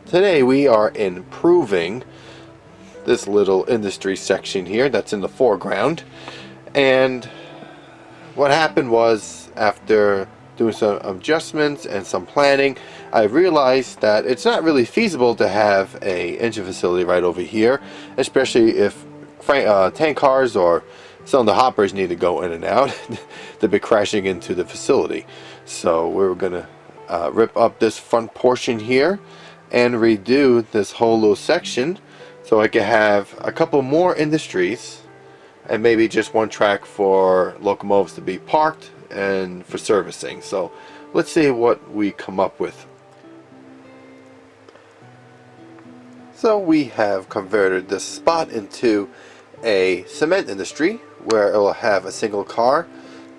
Today we are improving this little industry section here that's in the foreground, and what happened was, after doing some adjustments and some planning, I realized that it's not really feasible to have a engine facility right over here, especially if tank cars or some of the hoppers need to go in and out. They'll be crashing into the facility. So we're gonna rip up this front portion here and redo this whole little section so I can have a couple more industries and maybe just one track for locomotives to be parked and for servicing. So let's see what we come up with. So we have converted this spot into a cement industry where it will have a single car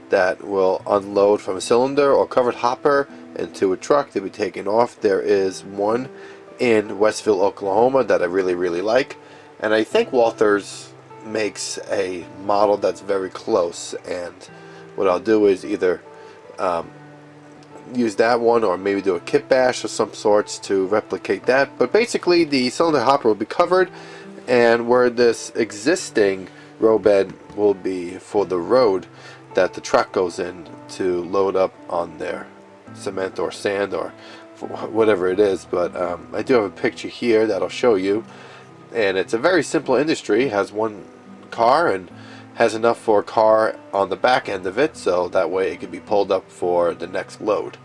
that will unload from a cylinder or covered hopper into a truck to be taken off. There is one in Westville, Oklahoma that I really like, and I think Walthers makes a model that's very close, and what I'll do is either use that one or maybe do a kit bash of some sorts to replicate that. But basically the cylinder hopper will be covered, and where this existing row bed will be for the road that the truck goes in to load up on their cement or sand or whatever it is. But I do have a picture here that'll show you, and it's a very simple industry. It has one car and has enough for a car on the back end of it, so that way it can be pulled up for the next load.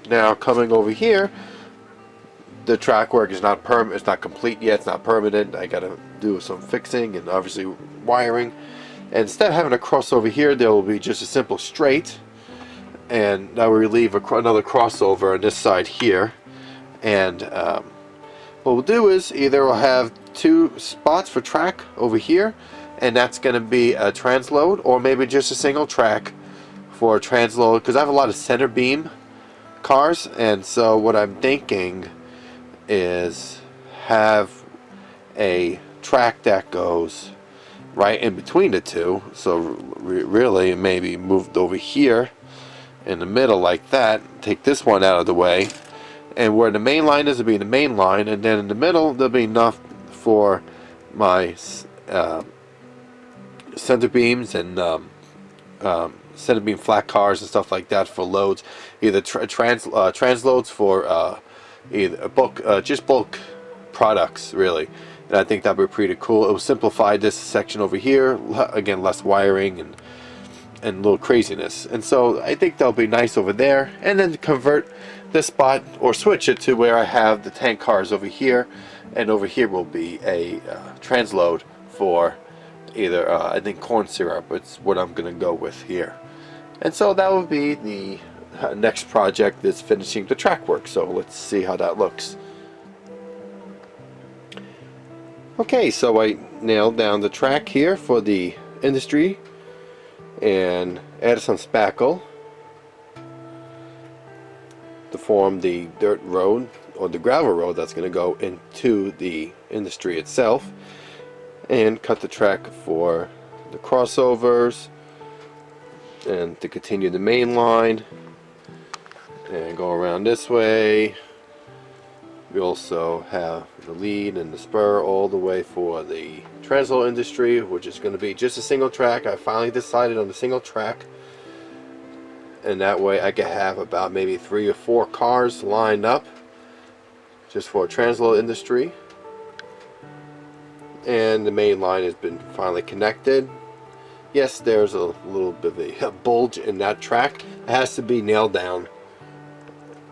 Now coming over here, the track work is not it's not complete yet. It's not permanent. I gotta do some fixing and obviously wiring. And instead of having a crossover here, there will be just a simple straight, and now we leave another crossover on this side here. And what we'll do is either we'll have two spots for track over here, and that's going to be a transload, or maybe just a single track for a transload, because I have a lot of center beam cars. And so what I'm thinking is have a track that goes right in between the two, so really maybe moved over here in the middle like that, take this one out of the way, and where the main line is, will be the main line, and then in the middle there'll be enough for my center beams and center beam flat cars and stuff like that for loads, either transloads for either just bulk products really. And I think that would be pretty cool. It will simplify this section over here, again less wiring and a little craziness, and so I think that'll be nice over there. And then convert this spot or switch it to where I have the tank cars over here, and over here will be a transload for either I think corn syrup. It's what I'm gonna go with here. And so that will be the next project that's finishing the track work. So let's see how that looks. Okay, so I nailed down the track here for the industry and added some spackle to form the dirt road or the gravel road that's going to go into the industry itself, and cut the track for the crossovers and to continue the main line and go around this way. We also have the lead and the spur all the way for the transload industry, which is going to be just a single track. I finally decided on the single track, and that way I could have about maybe 3 or 4 cars lined up just for a transload industry. And the main line has been finally connected. Yes, there's a little bit of a bulge in that track. It has to be nailed down,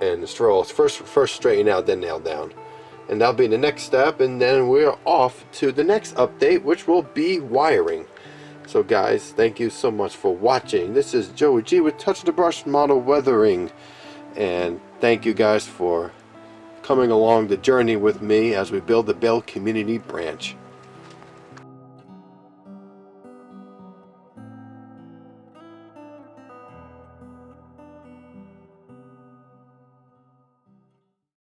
and the strolls first straighten out, then nail down, and that'll be the next step. And then we're off to the next update, which will be wiring. So guys, thank you so much for watching. This is Joey G with Touch of the Brush Model Weathering, and thank you guys for coming along the journey with me as we build the Bell Community Branch.